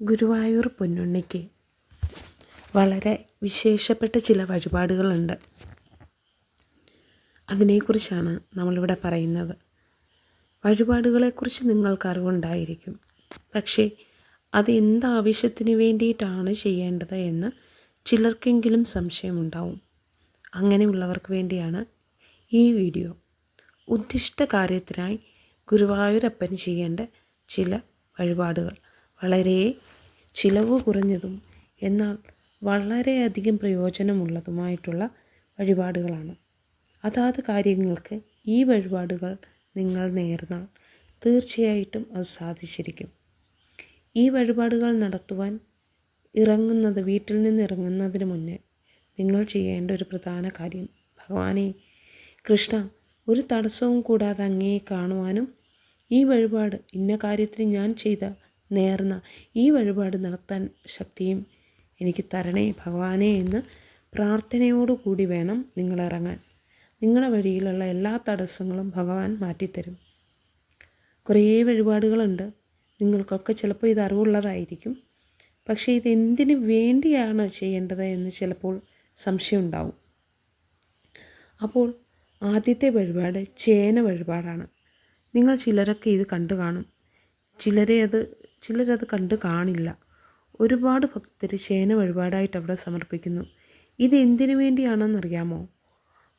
ഗുരുവായൂർ പൊന്നുണ്ണിക്ക് വളരെ വിശേഷപ്പെട്ട ചില വഴിപാടുകളുണ്ട്. അതിനെക്കുറിച്ചാണ് നമ്മളിവിടെ പറയുന്നത്. വഴിപാടുകളെക്കുറിച്ച് നിങ്ങൾക്ക് അറിവുണ്ടായിരിക്കും, പക്ഷേ അത് എന്താവശ്യത്തിന് വേണ്ടിയിട്ടാണ് ചെയ്യേണ്ടത് എന്ന് ചിലർക്കെങ്കിലും സംശയമുണ്ടാവും. അങ്ങനെയുള്ളവർക്ക് വേണ്ടിയാണ് ഈ വീഡിയോ. ഉദ്ദിഷ്ട കാര്യത്തിനായി ഗുരുവായൂരപ്പന് ചെയ്യേണ്ട ചില വഴിപാടുകൾ വളരെ ചിലവ് കുറഞ്ഞതും എന്നാൽ വളരെയധികം പ്രയോജനമുള്ളതുമായിട്ടുള്ള വഴിപാടുകളാണ്. അതാത് കാര്യങ്ങൾക്ക് ഈ വഴിപാടുകൾ നിങ്ങൾ നേർന്നാൽ തീർച്ചയായിട്ടും അത് സാധിച്ചിരിക്കും. ഈ വഴിപാടുകൾ നടത്തുവാൻ വീട്ടിൽ നിന്ന് ഇറങ്ങുന്നതിന് മുന്നേ നിങ്ങൾ ചെയ്യേണ്ട ഒരു പ്രധാന കാര്യം, ഭഗവാനെ കൃഷ്ണ, ഒരു തടസ്സവും കൂടാതെ അങ്ങയെ കാണുവാനും ഈ വഴിപാട് ഇന്ന കാര്യത്തിന് ഞാൻ ചെയ്ത നേർന്ന ഈ വഴിപാട് നടത്താൻ ശക്തിയും എനിക്ക് തരണേ ഭഗവാനെ എന്ന് പ്രാർത്ഥനയോടുകൂടി വേണം നിങ്ങളിറങ്ങാൻ. നിങ്ങളുടെ വഴിയിലുള്ള എല്ലാ തടസ്സങ്ങളും ഭഗവാൻ മാറ്റിത്തരും. കുറേ വഴിപാടുകളുണ്ട്. നിങ്ങൾക്കൊക്കെ ചിലപ്പോൾ ഇത് അറിവുള്ളതായിരിക്കും, പക്ഷേ ഇതെന്തിനു വേണ്ടിയാണ് ചെയ്യേണ്ടത് എന്ന് ചിലപ്പോൾ സംശയം ഉണ്ടാവും. അപ്പോൾ ആദ്യത്തെ വഴിപാട് ചേന വഴിപാടാണ്. നിങ്ങൾ ചിലരൊക്കെ ഇത് കണ്ടു കാണും, ചിലരത് കണ്ടു കാണില്ല. ഒരുപാട് ഭക്തർ ചേന വഴിപാടായിട്ട് അവിടെ സമർപ്പിക്കുന്നു. ഇത് എന്തിനു വേണ്ടിയാണെന്നറിയാമോ?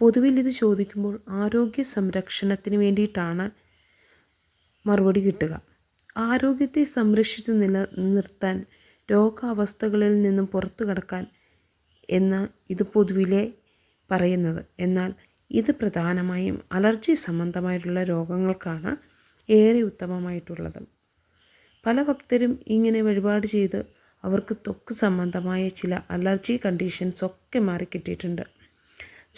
പൊതുവിൽ ഇത് ചോദിക്കുമ്പോൾ ആരോഗ്യ സംരക്ഷണത്തിന് വേണ്ടിയിട്ടാണ് മറുപടി കിട്ടുക. ആരോഗ്യത്തെ സംരക്ഷിച്ചു നിലനിർത്താൻ, രോഗാവസ്ഥകളിൽ നിന്നും പുറത്തു കടക്കാൻ എന്ന് ഇത് പൊതുവിലെ പറയുന്നത്. എന്നാൽ ഇത് പ്രധാനമായും അലർജി സംബന്ധമായിട്ടുള്ള രോഗങ്ങൾക്കാണ് ഏറെ ഉത്തമമായിട്ടുള്ളത്. പല ഭക്തരും ഇങ്ങനെ വഴിപാട് ചെയ്ത് അവർക്ക് ത്വക്ക് സംബന്ധമായ ചില അലർജി കണ്ടീഷൻസ് ഒക്കെ മാറിക്കിട്ടിയിട്ടുണ്ട്.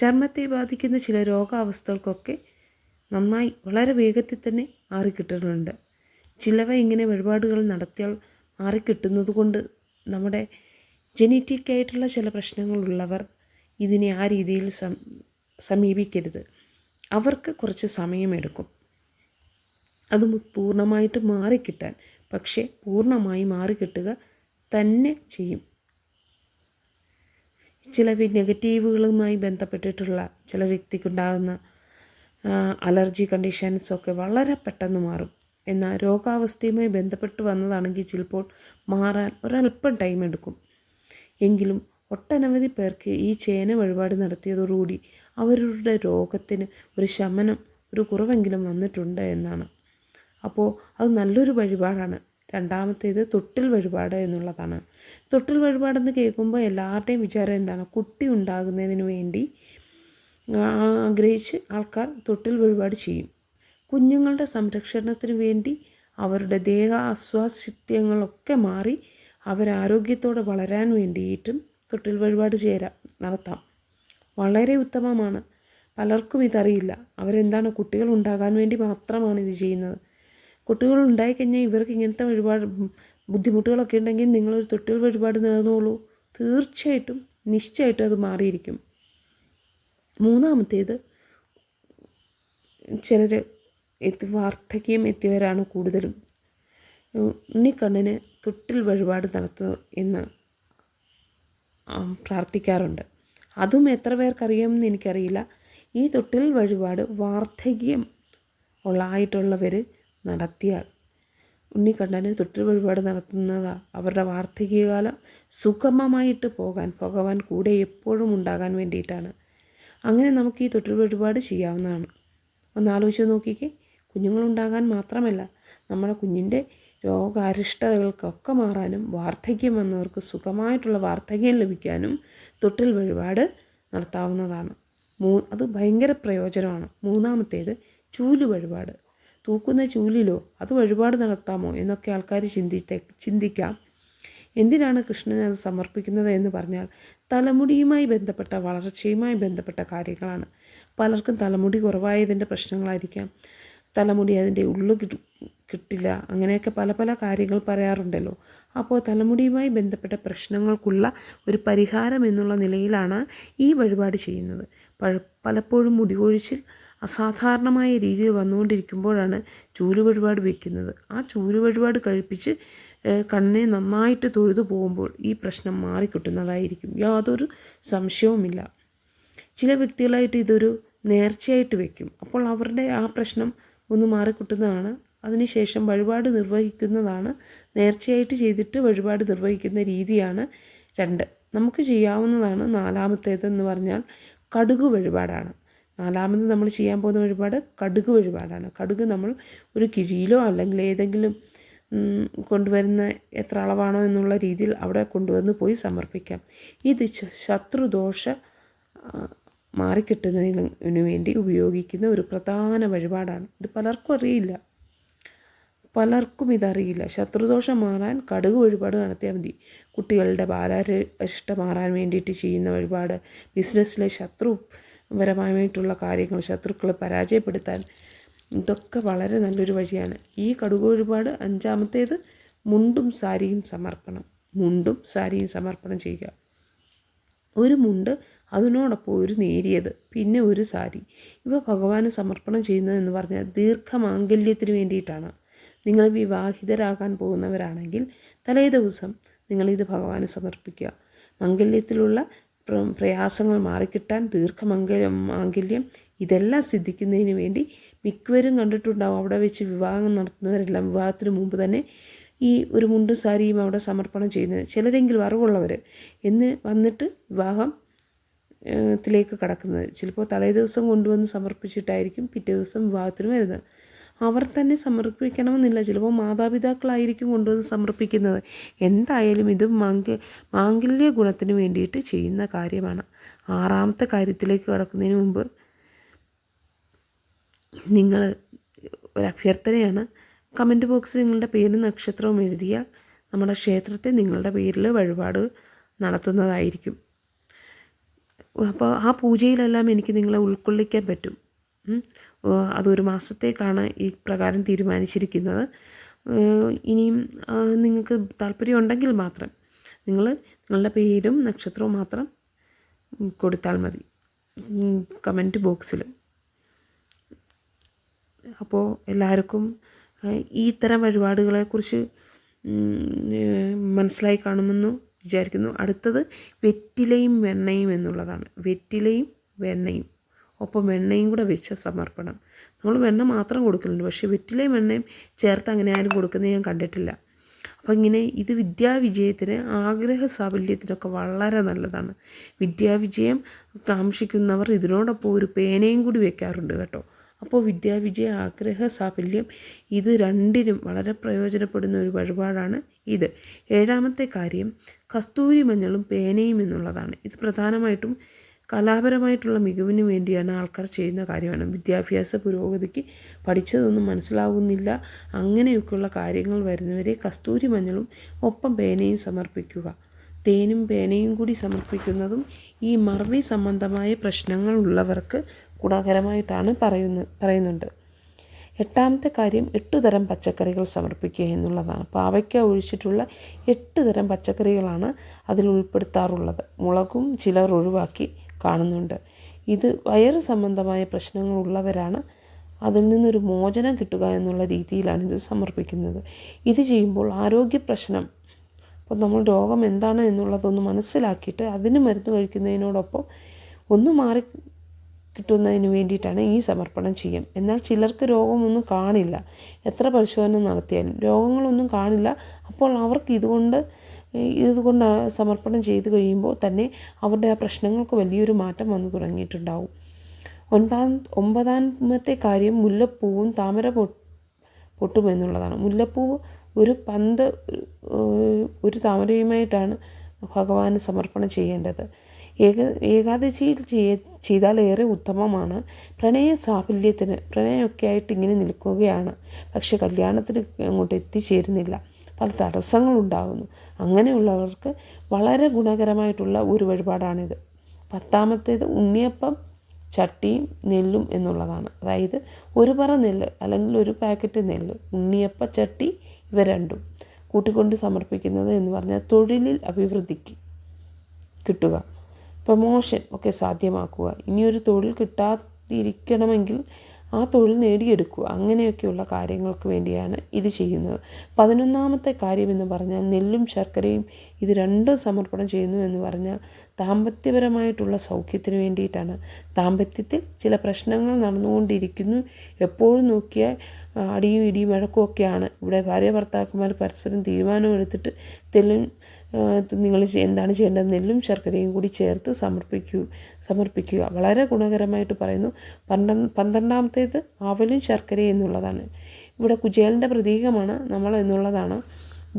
ചർമ്മത്തെ ബാധിക്കുന്ന ചില രോഗാവസ്ഥകൾക്കൊക്കെ നന്നായി വളരെ വേഗത്തിൽ തന്നെ മാറിക്കിട്ടുന്നുണ്ട്. ചിലവ ഇങ്ങനെ വഴിപാടുകൾ നടത്തിയാൽ മാറിക്കിട്ടുന്നത് കൊണ്ട് നമ്മുടെ ജനറ്റിക്കായിട്ടുള്ള ചില പ്രശ്നങ്ങളുള്ളവർ ഇതിനെ ആ രീതിയിൽ സമീപിക്കരുത്. അവർക്ക് കുറച്ച് സമയമെടുക്കും അത് പൂർണ്ണമായിട്ട് മാറിക്കിട്ടാൻ. പക്ഷേ പൂർണ്ണമായി മാറിക്കിട്ടുക തന്നെ ചെയ്യും. ചില നെഗറ്റീവുകളുമായി ബന്ധപ്പെട്ടിട്ടുള്ള ചില വ്യക്തിക്കുണ്ടാകുന്ന അലർജി കണ്ടീഷൻസൊക്കെ വളരെ പെട്ടെന്ന് മാറും. എന്നാൽ രോഗാവസ്ഥയുമായി ബന്ധപ്പെട്ട് വന്നതാണെങ്കിൽ ചിലപ്പോൾ മാറാൻ ഒരല്പം ടൈം എടുക്കും. എങ്കിലും ഒട്ടനവധി പേർക്ക് ഈ ചേന വഴിപാട് നടത്തിയതോടുകൂടി അവരുടെ രോഗത്തിന് ഒരു ശമനം, ഒരു കുറവെങ്കിലും വന്നിട്ടുണ്ട് എന്നാണ്. അപ്പോൾ അത് നല്ലൊരു വഴിപാടാണ്. രണ്ടാമത്തേത് തൊട്ടിൽ വഴിപാട് എന്നുള്ളതാണ്. തൊട്ടിൽ വഴിപാടെന്ന് കേൾക്കുമ്പോൾ എല്ലാവരുടെയും വിചാരം എന്താണ്? കുട്ടി ഉണ്ടാകുന്നതിന് വേണ്ടി ആഗ്രഹിച്ച് ആൾക്കാർ തൊട്ടിൽ വഴിപാട് ചെയ്യും. കുഞ്ഞുങ്ങളുടെ സംരക്ഷണത്തിന് വേണ്ടി അവരുടെ ദേഹ അസ്വാസ്ഥ്യങ്ങളൊക്കെ മാറി അവരാരോഗ്യത്തോടെ വളരാൻ വേണ്ടിയിട്ടും തൊട്ടിൽ വഴിപാട് നടത്താം. വളരെ ഉത്തമമാണ്. പലർക്കും ഇതറിയില്ല. അവരെന്താണ്, കുട്ടികൾ ഉണ്ടാകാൻ വേണ്ടി മാത്രമാണ് ഇത് ചെയ്യുന്നത്. കുട്ടികൾ ഉണ്ടായിക്കഴിഞ്ഞാൽ ഇവർക്ക് ഇങ്ങനത്തെ വഴിപാട് ബുദ്ധിമുട്ടുകളൊക്കെ ഉണ്ടെങ്കിൽ നിങ്ങളൊരു തൊട്ടിൽ വഴിപാട് നേർന്നോളൂ. തീർച്ചയായിട്ടും നിശ്ചയമായിട്ടും അത് മാറിയിരിക്കും. മൂന്നാമത്തേത്, ചിലർ വാർദ്ധക്യം എത്തിയവരാണ് കൂടുതലും. ഉണ്ണിക്കണ്ണന് തൊട്ടിൽ വഴിപാട് നടത്തുക എന്ന് പ്രാർത്ഥിക്കാറുണ്ട്. അതും എത്ര പേർക്കറിയാമെന്ന് എനിക്കറിയില്ല. ഈ തൊട്ടിൽ വഴിപാട് വാർദ്ധക്യം ആയിട്ടുള്ളവർ നടത്തിയാൽ ഉണ്ണിക്കണ്ണന് തൊട്ടിൽ വഴിപാട് നടത്തുന്നതാണ് അവരുടെ വാർദ്ധക്യകാലം സുഗമമായിട്ട് പോകാൻ ഭഗവാൻ കൂടെ എപ്പോഴും ഉണ്ടാകാൻ വേണ്ടിയിട്ടാണ്. അങ്ങനെ നമുക്ക് ഈ തൊട്ടിൽ വഴിപാട് ചെയ്യാവുന്നതാണ്. ഒന്നാലോചിച്ച് നോക്കിക്കേ, കുഞ്ഞുങ്ങളുണ്ടാകാൻ മാത്രമല്ല നമ്മുടെ കുഞ്ഞിൻ്റെ രോഗാരിഷ്ടതകൾക്കൊക്കെ മാറാനും വാർദ്ധക്യം വന്നവർക്ക് സുഖമായിട്ടുള്ള വാർദ്ധക്യം ലഭിക്കാനും തൊട്ടിൽ വഴിപാട് നടത്താവുന്നതാണ്. അത് ഭയങ്കര പ്രയോജനമാണ്. മൂന്നാമത്തേത് ചൂല് വഴിപാട്. തൂക്കുന്ന ചൂലിലോ അത് വഴിപാട് നടത്താമോ എന്നൊക്കെ ആൾക്കാർ ചിന്തിക്കാം. എന്തിനാണ് കൃഷ്ണനെ അത് സമർപ്പിക്കുന്നത് എന്ന് പറഞ്ഞാൽ തലമുടിയുമായി ബന്ധപ്പെട്ട, വളർച്ചയുമായി ബന്ധപ്പെട്ട കാര്യങ്ങളാണ്. പലർക്കും തലമുടി കുറവായതിൻ്റെ പ്രശ്നങ്ങളായിരിക്കാം, തലമുടി അതിൻ്റെ ഉള്ളു കിട്ടില്ല, അങ്ങനെയൊക്കെ പല പല കാര്യങ്ങൾ പറയാറുണ്ടല്ലോ. അപ്പോൾ തലമുടിയുമായി ബന്ധപ്പെട്ട പ്രശ്നങ്ങൾക്കുള്ള ഒരു പരിഹാരം എന്നുള്ള നിലയിലാണ് ഈ വഴിപാട് ചെയ്യുന്നത്. പലപ്പോഴും മുടികൊഴിച്ചിൽ അസാധാരണമായ രീതിയിൽ വന്നുകൊണ്ടിരിക്കുമ്പോഴാണ് ചൂല് വഴിപാട് വയ്ക്കുന്നത്. ആ ചൂല് വഴിപാട് കഴിപ്പിച്ച് കണ്ണനെ നന്നായിട്ട് തൊഴുതു പോകുമ്പോൾ ഈ പ്രശ്നം മാറിക്കിട്ടുന്നതായിരിക്കും, യാതൊരു സംശയവുമില്ല. ചില വ്യക്തികളായിട്ട് ഇതൊരു നേർച്ചയായിട്ട് വയ്ക്കും. അപ്പോൾ അവരുടെ ആ പ്രശ്നം ഒന്ന് മാറിക്കിട്ടുന്നതാണ്. അതിനുശേഷം വഴിപാട് നിർവഹിക്കുന്നതാണ്. നേർച്ചയായിട്ട് ചെയ്തിട്ട് വഴിപാട് നിർവഹിക്കുന്ന രീതിയാണ് 2. നമുക്ക് ചെയ്യാവുന്നതാണ്. 4മത്തേതെന്ന് പറഞ്ഞാൽ കടുക് വഴിപാടാണ്. 4മത് നമ്മൾ ചെയ്യാൻ പോകുന്ന വഴിപാട് കടുക് വഴിപാടാണ്. കടുക് നമ്മൾ ഒരു കിഴിയിലോ അല്ലെങ്കിൽ ഏതെങ്കിലും കൊണ്ടുവരുന്ന എത്ര അളവാണോ എന്നുള്ള രീതിയിൽ അവിടെ കൊണ്ടുവന്ന് പോയി സമർപ്പിക്കാം. ഇത് ശത്രുദോഷ മാറിക്കിട്ടുന്നതിന് വേണ്ടി ഉപയോഗിക്കുന്ന ഒരു പ്രധാന വഴിപാടാണ്. ഇത് പലർക്കും ഇതറിയില്ല. ശത്രുദോഷം മാറാൻ കടുക് വഴിപാട് നടത്തിയാൽ മതി. കുട്ടികളുടെ ബാലാരിഷ്ടം മാറാൻ വേണ്ടിയിട്ട് ചെയ്യുന്ന വഴിപാട്, ബിസിനസ്സിലെ ശത്രുപരമായിട്ടുള്ള കാര്യങ്ങൾ, ശത്രുക്കളെ പരാജയപ്പെടുത്താൻ, ഇതൊക്കെ വളരെ നല്ലൊരു വഴിയാണ്. ഈ കടുക് വഴിപാട് 5മത്തേത് മുണ്ടും സാരിയും സമർപ്പണം ചെയ്യുക. ഒരു മുണ്ട്, അതിനോടൊപ്പം ഒരു നേരിയത്, പിന്നെ ഒരു സാരി. ഇവ ഭഗവാന് സമർപ്പണം ചെയ്യുന്നതെന്ന് പറഞ്ഞാൽ ദീർഘമാംഗല്യത്തിന് വേണ്ടിയിട്ടാണ്. നിങ്ങൾ വിവാഹിതരാകാൻ പോകുന്നവരാണെങ്കിൽ തലേ ദിവസം നിങ്ങളിത് ഭഗവാന് സമർപ്പിക്കുക. മംഗല്യത്തിലുള്ള പ്രയാസങ്ങൾ മാറിക്കിട്ടാൻ, മാംഗല്യം ഇതെല്ലാം സിദ്ധിക്കുന്നതിന് വേണ്ടി മിക്കവരും കണ്ടിട്ടുണ്ടാവും. അവിടെ വെച്ച് വിവാഹം നടത്തുന്നവരെല്ലാം വിവാഹത്തിന് മുമ്പ് തന്നെ ഈ ഒരു മുണ്ടും സാരിയും അവിടെ സമർപ്പണം ചെയ്യുന്നത്. ചിലരെങ്കിലും അറിവുള്ളവർ വന്നിട്ട് വിവാഹത്തിലേക്ക് കടക്കുന്നത്. ചിലപ്പോൾ തലേ ദിവസം കൊണ്ടുവന്ന് സമർപ്പിച്ചിട്ടായിരിക്കും പിറ്റേ ദിവസം വിവാഹത്തിന് വരുന്നത്. അവർ തന്നെ സമർപ്പിക്കണമെന്നില്ല. ചിലപ്പോൾ മാതാപിതാക്കളായിരിക്കും കൊണ്ടുവന്ന് സമർപ്പിക്കുന്നത്. എന്തായാലും ഇത് മാംഗല്യ ഗുണത്തിന് വേണ്ടിയിട്ട് ചെയ്യുന്ന കാര്യമാണ്. 6മത്തെ കാര്യത്തിലേക്ക് കടക്കുന്നതിന് മുമ്പ് നിങ്ങൾ ഒരഭ്യർത്ഥനയാണ്. കമൻറ്റ് ബോക്സിൽ നിങ്ങളുടെ പേരും നക്ഷത്രവും എഴുതിയാൽ നമ്മുടെ ക്ഷേത്രത്തിൽ നിങ്ങളുടെ പേരിൽ വഴിപാട് നടത്തുന്നതായിരിക്കും. അപ്പോൾ ആ പൂജയിലെല്ലാം എനിക്ക് നിങ്ങളെ ഉൾക്കൊള്ളിക്കാൻ പറ്റും. അതൊരു മാസത്തേക്കാണ് ഈ പ്രകാരം തീരുമാനിച്ചിരിക്കുന്നത്. ഇനിയും നിങ്ങൾക്ക് താല്പര്യമുണ്ടെങ്കിൽ മാത്രം നിങ്ങളുടെ പേരും നക്ഷത്രവും മാത്രം കൊടുത്താൽ മതി കമൻറ്റ് ബോക്സിൽ. അപ്പോൾ എല്ലാവർക്കും ഈ തരം വഴിപാടുകളെക്കുറിച്ച് മനസ്സിലായി കാണുമെന്ന് വിചാരിക്കുന്നു. അടുത്തത് വെറ്റിലയും വെണ്ണയും എന്നുള്ളതാണ്. വെറ്റിലയും വെണ്ണയും ഒപ്പം വെണ്ണയും കൂടെ വെച്ച സമർപ്പണം. നമ്മൾ വെണ്ണ മാത്രം കൊടുക്കലുണ്ട്, പക്ഷേ വെറ്റിലയും വെണ്ണയും ചേർത്ത് അങ്ങനെ ആരും കൊടുക്കുന്നത് ഞാൻ കണ്ടിട്ടില്ല. അപ്പോൾ ഇങ്ങനെ ഇത് വിദ്യാവിജയത്തിന്, ആഗ്രഹ സാഫല്യത്തിനൊക്കെ വളരെ നല്ലതാണ്. വിദ്യാവിജയം കാക്ഷിക്കുന്നവർ ഇതിനോടൊപ്പം ഒരു പേനയും കൂടി വെക്കാറുണ്ട് കേട്ടോ. അപ്പോൾ വിദ്യാവിജയ, ആഗ്രഹ സാഫല്യം ഇത് രണ്ടിനും വളരെ പ്രയോജനപ്പെടുന്ന ഒരു വഴിപാടാണ് ഇത്. 7മത്തെ കാര്യം കസ്തൂരി മഞ്ഞളും പേനയും എന്നുള്ളതാണ്. ഇത് പ്രധാനമായിട്ടും കലാപരമായിട്ടുള്ള മികവിന് വേണ്ടിയാണ് ആൾക്കാർ ചെയ്യുന്ന കാര്യമാണ്. വിദ്യാഭ്യാസ പുരോഗതിക്ക് പഠിച്ചതൊന്നും മനസ്സിലാകുന്നില്ല, അങ്ങനെയൊക്കെയുള്ള കാര്യങ്ങൾ വരുന്നവരെ കസ്തൂരി മഞ്ഞളും ഒപ്പം പേനയും സമർപ്പിക്കുക. തേനും പേനയും കൂടി സമർപ്പിക്കുന്നതും ഈ മറവി സംബന്ധമായ പ്രശ്നങ്ങൾ ഉള്ളവർക്ക് ഗുണകരമായിട്ടാണ് പറയുന്നുണ്ട്. 8മത്തെ കാര്യം 8 തരം പച്ചക്കറികൾ സമർപ്പിക്കുക എന്നുള്ളതാണ്. പാവയ്ക്ക ഒഴിച്ചിട്ടുള്ള 8 തരം പച്ചക്കറികളാണ് അതിൽ ഉൾപ്പെടുത്താറുള്ളത്. മുളകും ചിലർ ഒഴിവാക്കി കാണുന്നുണ്ട്. ഇത് വയറ് സംബന്ധമായ പ്രശ്നങ്ങളുള്ളവരാണ് അതിൽ നിന്നൊരു മോചനം കിട്ടുക എന്നുള്ള രീതിയിലാണ് ഇത് സമർപ്പിക്കുന്നത്. ഇത് ചെയ്യുമ്പോൾ ആരോഗ്യ പ്രശ്നം, അപ്പോൾ നമ്മൾ രോഗം എന്താണ് എന്നുള്ളതൊന്ന് മനസ്സിലാക്കിയിട്ട് അതിന് മരുന്ന് കഴിക്കുന്നതിനോടൊപ്പം ഒന്ന് മാറി കിട്ടുന്നതിന് വേണ്ടിയിട്ടാണ് ഈ സമർപ്പണം ചെയ്യാം. എന്നാൽ ചിലർക്ക് രോഗമൊന്നും കാണില്ല, എത്ര പരിശോധന നടത്തിയാലും രോഗങ്ങളൊന്നും കാണില്ല. അപ്പോൾ അവർക്ക് ഇതുകൊണ്ട് സമർപ്പണം ചെയ്ത് കഴിയുമ്പോൾ തന്നെ അവരുടെ ആ പ്രശ്നങ്ങൾക്ക് വലിയൊരു മാറ്റം വന്നു തുടങ്ങിയിട്ടുണ്ടാവും. 9മത്തെ കാര്യം മുല്ലപ്പൂവും താമര പൊട്ടും എന്നുള്ളതാണ്. മുല്ലപ്പൂവ് ഒരു പന്ത് ഒരു താമരയുമായിട്ടാണ് ഭഗവാന് സമർപ്പണം ചെയ്യേണ്ടത്. ഏകാദശിയിൽ ചെയ്താൽ ഏറെ ഉത്തമമാണ്. പ്രണയമൊക്കെ ആയിട്ട് ഇങ്ങനെ നിൽക്കുകയാണ്, പക്ഷെ കല്യാണത്തിന് അങ്ങോട്ട് എത്തിച്ചേരുന്നില്ല, പല തടസ്സങ്ങളുണ്ടാകുന്നു. അങ്ങനെയുള്ളവർക്ക് വളരെ ഗുണകരമായിട്ടുള്ള ഒരു വഴിപാടാണിത്. 10മത്തേത് ഉണ്ണിയപ്പം ചട്ടിയും നെല്ലും എന്നുള്ളതാണ്. അതായത് ഒരു പറ നെല്ല് അല്ലെങ്കിൽ ഒരു പാക്കറ്റ് നെല്ല്, ഉണ്ണിയപ്പ ചട്ടി, ഇവ രണ്ടും കൂട്ടിക്കൊണ്ട് സമർപ്പിക്കുന്നത് എന്ന് പറഞ്ഞാൽ തൊഴിലിൽ അഭിവൃദ്ധിക്ക് കിട്ടുക, പ്രമോഷൻ ഒക്കെ സാധ്യമാക്കുക. ഇനിയൊരു തൊഴിൽ കിട്ടാതിരിക്കണമെങ്കിൽ ആ തൊഴിൽ നേടിയെടുക്കുക. അങ്ങനെയൊക്കെയുള്ള കാര്യങ്ങൾക്ക് വേണ്ടിയാണ് ഇത് ചെയ്യുന്നത്. 11ാമത്തെ കാര്യമെന്ന് പറഞ്ഞാൽ നെല്ലും ശർക്കരയും ഇത് രണ്ടും സമർപ്പണം ചെയ്യുന്നു എന്ന് പറഞ്ഞാൽ ദാമ്പത്യപരമായിട്ടുള്ള സൗഖ്യത്തിന് വേണ്ടിയിട്ടാണ്. ദാമ്പത്യത്തിൽ ചില പ്രശ്നങ്ങൾ നടന്നുകൊണ്ടിരിക്കുന്നു. എപ്പോഴും നോക്കിയാൽ അടിയും ഇടിയും വഴക്കുമൊക്കെയാണ്. ഇവിടെ ഭാര്യ ഭർത്താക്കന്മാർ പരസ്പരം തീരുമാനമെടുത്തിട്ട് നിങ്ങൾ എന്താണ് ചെയ്യേണ്ടത്, നെല്ലും ശർക്കരയും കൂടി ചേർത്ത് സമർപ്പിക്കുക. വളരെ ഗുണകരമായിട്ട് പറയുന്നു. 12ാമത്തേത് അവലും ശർക്കരയും എന്നുള്ളതാണ്. ഇവിടെ കുചേലൻ്റെ പ്രതീകമാണ് നമ്മൾ എന്നുള്ളതാണ്.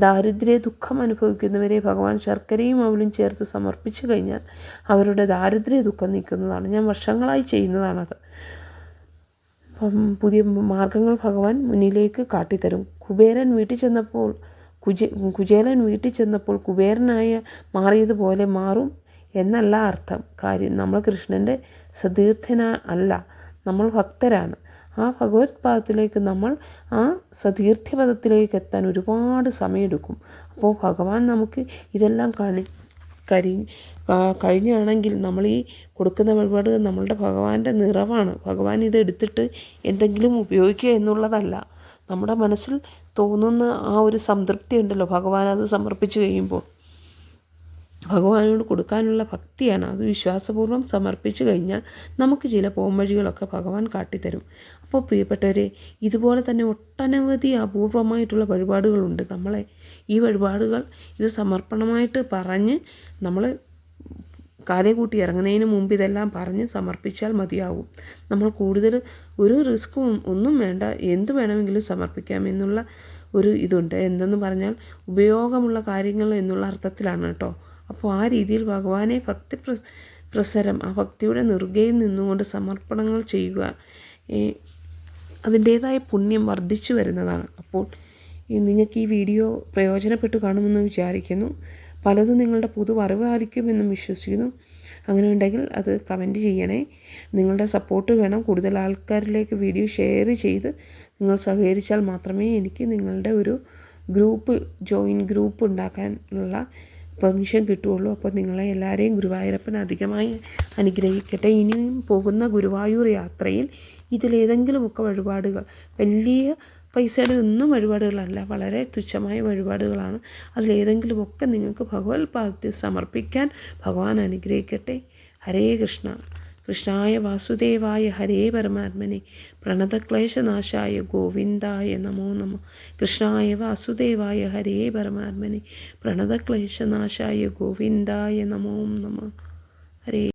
ദാരിദ്ര്യ ദുഃഖം അനുഭവിക്കുന്നവരെ ഭഗവാൻ ശർക്കരയും അവലും ചേർത്ത് സമർപ്പിച്ചു കഴിഞ്ഞാൽ അവരുടെ ദാരിദ്ര്യ ദുഃഖം നീക്കുന്നതാണ്. ഞാൻ വർഷങ്ങളായി ചെയ്യുന്നതാണത്. പുതിയ മാർഗങ്ങൾ ഭഗവാൻ മുന്നിലേക്ക് കാട്ടിത്തരും. കുചേലൻ വീട്ടിൽ ചെന്നപ്പോൾ കുബേരനായ മാറിയതുപോലെ മാറും എന്നല്ല അർത്ഥം. കാര്യം നമ്മൾ കൃഷ്ണൻ്റെ സതീർത്ഥ്യന അല്ല, നമ്മൾ ഭക്തരാണ്. ആ ഭഗവത് പാദത്തിലേക്ക് നമ്മൾ ആ സതീർത്ഥ്യപദത്തിലേക്ക് എത്താൻ ഒരുപാട് സമയമെടുക്കും. അപ്പോൾ ഭഗവാൻ നമുക്ക് ഇതെല്ലാം കഴിഞ്ഞാണെങ്കിൽ നമ്മൾ ഈ കൊടുക്കുന്ന വഴിപാട് നമ്മളുടെ ഭഗവാന്റെ നിറവാണ്. ഭഗവാൻ ഇതെടുത്തിട്ട് എന്തെങ്കിലും ഉപയോഗിക്കുക എന്നുള്ളതല്ല. നമ്മുടെ മനസ്സിൽ തോന്നുന്ന ആ ഒരു സംതൃപ്തി ഉണ്ടല്ലോ, ഭഗവാൻ അത് സമർപ്പിച്ച് കഴിയുമ്പോൾ ഭഗവാനോട് കൊടുക്കാനുള്ള ഭക്തിയാണ്. അത് വിശ്വാസപൂർവ്വം സമർപ്പിച്ചു കഴിഞ്ഞാൽ നമുക്ക് ചില പോംവഴികളൊക്കെ ഭഗവാൻ കാട്ടിത്തരും. അപ്പോൾ പ്രിയപ്പെട്ടവരെ, ഇതുപോലെ തന്നെ ഒട്ടനവധി അപൂർവമായിട്ടുള്ള വഴിപാടുകളുണ്ട്. ഈ വഴിപാടുകൾ ഇത് സമർപ്പണമായിട്ട് പറഞ്ഞ് നമ്മൾ കാലേ കൂട്ടി ഇറങ്ങുന്നതിന് മുമ്പ് ഇതെല്ലാം പറഞ്ഞ് സമർപ്പിച്ചാൽ മതിയാവും. നമ്മൾ കൂടുതൽ ഒരു റിസ്ക്കും ഒന്നും വേണ്ട, എന്ത് വേണമെങ്കിലും സമർപ്പിക്കാം എന്നുള്ള ഒരു ഇതുണ്ട്. എന്തെന്ന് പറഞ്ഞാൽ ഉപയോഗമുള്ള കാര്യങ്ങൾ എന്നുള്ള അർത്ഥത്തിലാണ് കേട്ടോ. അപ്പോൾ ആ രീതിയിൽ ഭഗവാനെ ഭക്തി പ്രസരം, ആ ഭക്തിയുടെ നെറുകയിൽ നിന്നുകൊണ്ട് സമർപ്പണങ്ങൾ ചെയ്യുക, അതിൻ്റേതായ പുണ്യം വർദ്ധിച്ചു വരുന്നതാണ്. അപ്പോൾ നിങ്ങൾക്ക് ഈ വീഡിയോ പ്രയോജനപ്പെട്ടു കാണുമെന്ന് വിചാരിക്കുന്നു. പലതും നിങ്ങളുടെ അറിവായിരിക്കുമെന്നും വിശ്വസിക്കുന്നു. അങ്ങനെ ഉണ്ടെങ്കിൽ അത് കമൻറ്റ് ചെയ്യണേ. നിങ്ങളുടെ സപ്പോർട്ട് വേണം. കൂടുതൽ ആൾക്കാരിലേക്ക് വീഡിയോ ഷെയർ ചെയ്ത് നിങ്ങൾ സഹകരിച്ചാൽ മാത്രമേ എനിക്ക് നിങ്ങളുടെ ഒരു ജോയിൻ ഗ്രൂപ്പ് ഉണ്ടാക്കാനുള്ള പെർമിഷൻ കിട്ടുകയുള്ളൂ. അപ്പോൾ നിങ്ങളെ എല്ലാവരെയും ഗുരുവായൂരപ്പൻ അധികമായി അനുഗ്രഹിക്കട്ടെ. ഇനിയും പോകുന്ന ഗുരുവായൂർ യാത്രയിൽ ഇതിലേതെങ്കിലുമൊക്കെ വഴിപാടുകൾ, വലിയ പൈസയുടെ ഒന്നും വഴിപാടുകളല്ല, വളരെ തുച്ഛമായ വഴിപാടുകളാണ്. അതിലേതെങ്കിലുമൊക്കെ നിങ്ങൾക്ക് ഭഗവത് പാദത്തിൽ സമർപ്പിക്കാൻ ഭഗവാൻ അനുഗ്രഹിക്കട്ടെ. ഹരേ കൃഷ്ണ. കൃഷ്ണായ വാസുദേവായ ഹരേ പരമാത്മനെ പ്രണതക്ലേശനാശായ ഗോവിന്ദായ നമോ നമഃ. കൃഷ്ണായ വാസുദേവായ ഹരേ പരമാത്മനെ പ്രണതക്ലേശനാശായ ഗോവിന്ദായ നമോ നമഃ. ഹരേ